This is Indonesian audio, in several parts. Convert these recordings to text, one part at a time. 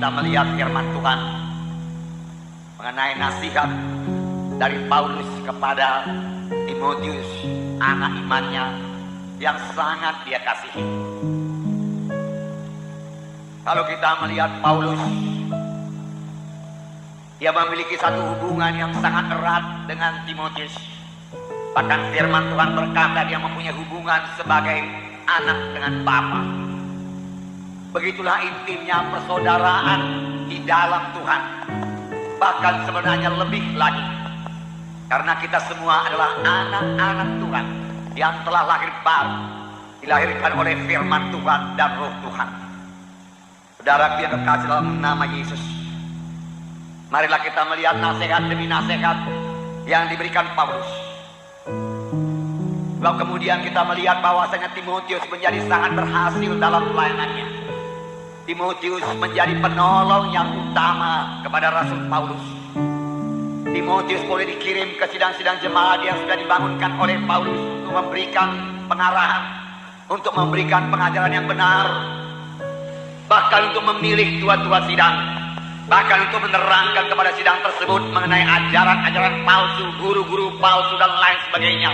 kita melihat firman Tuhan mengenai nasihat dari Paulus kepada Timotius, anak imannya yang sangat dia kasihi. Kalau kita melihat Paulus, dia memiliki satu hubungan yang sangat erat dengan Timotius. Bahkan firman Tuhan berkata dia mempunyai hubungan sebagai anak dengan bapa. Begitulah intimnya persaudaraan di dalam Tuhan. Bahkan sebenarnya lebih lagi, karena kita semua adalah anak-anak Tuhan yang telah lahir baru, dilahirkan oleh firman Tuhan dan roh Tuhan. Saudara yang kekasih dalam nama Yesus, marilah kita melihat nasihat demi nasihat yang diberikan Paulus. Lalu kemudian kita melihat bahwasanya Timotius menjadi sangat berhasil dalam pelayanannya. Timotius menjadi penolong yang utama kepada Rasul Paulus. Timotius boleh dikirim ke sidang-sidang jemaat yang sudah dibangunkan oleh Paulus untuk memberikan pengarahan, untuk memberikan pengajaran yang benar, bahkan untuk memilih tua-tua sidang, bahkan untuk menerangkan kepada sidang tersebut mengenai ajaran-ajaran palsu, guru-guru palsu dan lain sebagainya,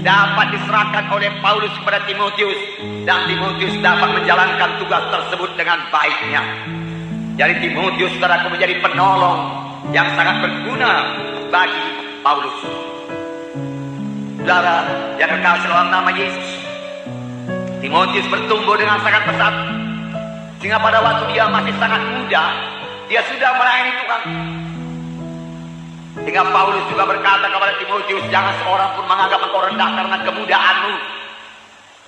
dapat diserahkan oleh Paulus kepada Timotius, dan Timotius dapat menjalankan tugas tersebut dengan baiknya. Jadi Timotius, saudaraku, menjadi penolong yang sangat berguna bagi Paulus. Saudara yang kekasih dalam nama Yesus, Timotius bertumbuh dengan sangat pesat, sehingga pada waktu dia masih sangat muda, dia sudah melayani Tuhan. Sehingga Paulus juga berkata kepada Timotius, jangan seorang pun menganggap engkau rendah karena kemudaanmu.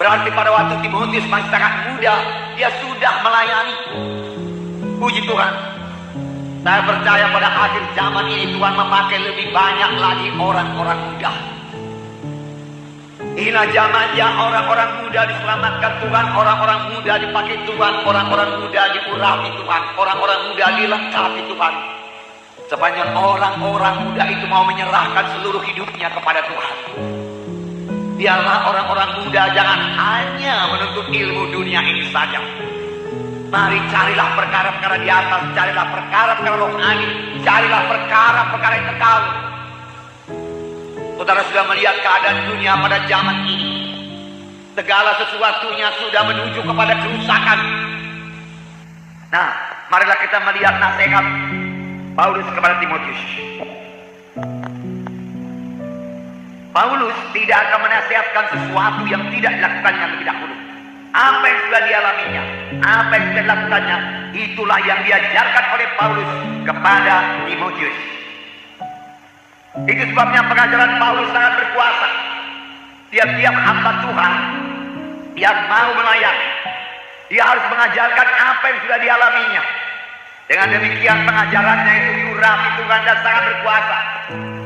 Berarti pada waktu Timotius masih sangat muda, dia sudah melayani. Puji Tuhan. Saya percaya pada akhir zaman ini Tuhan memakai lebih banyak lagi orang-orang muda. Inilah zamannya orang-orang muda diselamatkan Tuhan, orang-orang muda dipakai Tuhan, orang-orang muda diurapi Tuhan, orang-orang muda dilengkapi Tuhan. Sepanjang orang-orang muda itu mau menyerahkan seluruh hidupnya kepada Tuhan. Biarlah orang-orang muda jangan hanya menuntut ilmu dunia ini saja. Mari carilah perkara-perkara di atas, carilah perkara-perkara rohani, carilah perkara-perkara yang kekal. Saudara sudah melihat keadaan dunia pada zaman ini. Segala sesuatunya sudah menuju kepada kerusakan. Nah, marilah kita melihat nasihat Paulus kepada Timotius. Paulus tidak akan menasihatkan sesuatu yang tidak dilakukannya lebih dahulu. Apa yang sudah dialaminya, apa yang sudah dilakukannya, itulah yang diajarkan oleh Paulus kepada Timotius. Itu sebabnya pengajaran Paulus sangat berkuasa. Tiap-tiap hamba Tuhan yang mau melayani, dia harus mengajarkan apa yang sudah dialaminya. Dengan demikian pengajarannya itu diurapi Tuhan dan sangat berkuasa.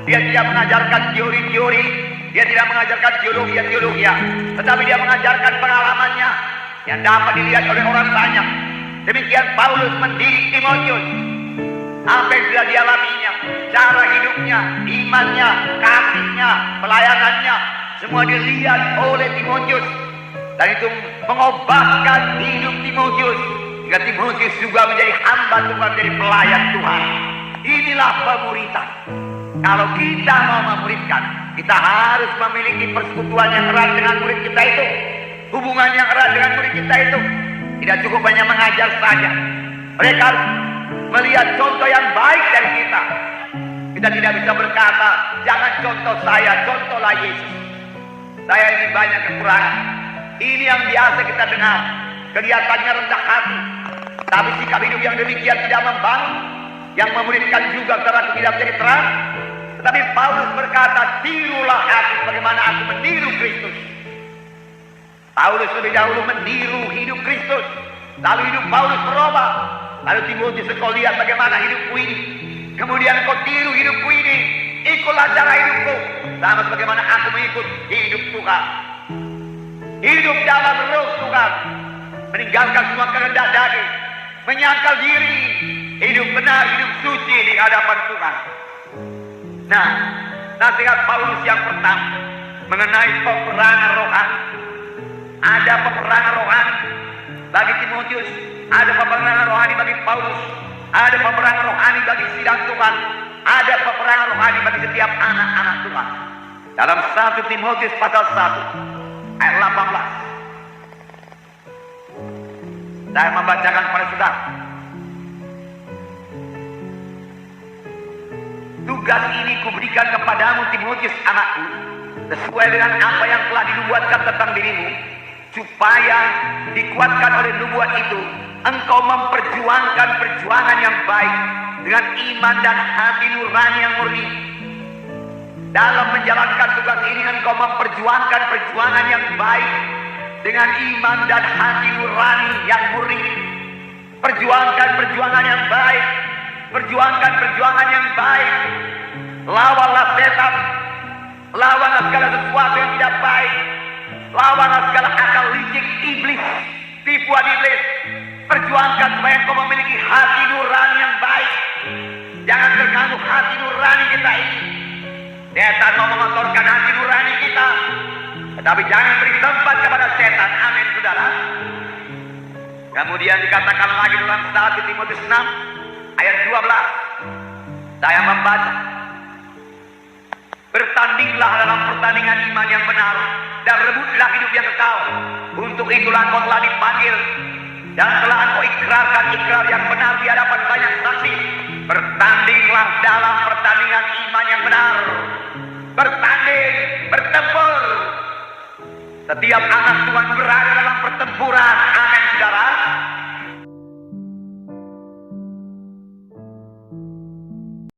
Dia tidak mengajarkan teori-teori, dia tidak mengajarkan teologi-teologi, tetapi dia mengajarkan pengalamannya yang dapat dilihat oleh orang banyak. Demikian Paulus mendidik Timotius. Apa yang sudah dialaminya, cara hidupnya, imannya, kasihnya, pelayanannya, semua dilihat oleh Timotius. Dan itu mengubahkan hidup Timotius, hingga Timotius juga menjadi hamba Tuhan, menjadi pelayan Tuhan. Inilah pemuritan. Kalau kita mau memuridkan, kita harus memiliki persekutuan yang erat dengan murid kita itu, hubungan yang erat dengan murid kita itu. Tidak cukup hanya mengajar saja. Mereka harus melihat contoh yang baik dari kita. Kita tidak bisa berkata, jangan contoh saya, contohlah Yesus. Saya ini banyak kekurangan. Ini yang biasa kita dengar. Kelihatannya rendah hati, tapi sikap hidup yang demikian tidak membangun. Yang memuridkan juga karena tidak menjadi terang. Tetapi Paulus berkata, tirulah aku bagaimana aku meniru Kristus. Paulus lebih dahulu meniru hidup Kristus, lalu hidup Paulus berubah. Lalu Timotius, kau lihat bagaimana hidupku ini, kemudian kau tiru hidupku ini, ikutlah cara hidupku sama sebagaimana aku mengikut hidup Tuhan. Hidup dalam roh Tuhan, meninggalkan semua kehendak daging, menyangkal diri, hidup benar, hidup suci di hadapan Tuhan. Nah, nasihat Paulus yang pertama mengenai peperangan rohani. Ada peperangan rohani bagi Timotius, ada peperangan rohani bagi Paulus. Ada peperangan rohani bagi sidang Tuhan. Ada peperangan rohani bagi setiap anak-anak Tuhan. Dalam 1 Timotius pasal 1 ayat 18. Saya membacakan kepada saudara. Tugas ini kuberikan kepadamu Timotius anakku, sesuai dengan apa yang telah dinubuatkan tentang dirimu, supaya dikuatkan oleh nubuat itu, engkau memperjuangkan perjuangan yang baik dengan iman dan hati nurani yang murni. Dalam menjalankan tugas ini, engkau memperjuangkan perjuangan yang baik dengan iman dan hati nurani yang murni. Perjuangkan perjuangan yang baik. Perjuangkan perjuangan yang baik. Lawanlah setan. Lawanlah segala sesuatu yang tidak baik. Lawanlah segala akal licik iblis, tipuan iblis. Perjuangkan supaya engkau memiliki hati nurani yang baik. Jangan terganggu hati nurani kita ini. Setan mau mengotorkan hati nurani kita, tetapi jangan beri tempat kepada setan. Amin, saudara. Kemudian dikatakan lagi dalam 1 Timotius 6 ayat 12. Saya membaca, bertandinglah dalam pertandingan iman yang benar, dan rebutlah hidup yang kekal. Untuk itulah engkau telah dipanggil, dan telah engkau ikrarkan ikrar yang benar di hadapan banyak saksi. Bertandinglah dalam pertandingan iman yang benar. Bertanding, bertempur. Setiap anak Tuhan berada dalam pertempuran.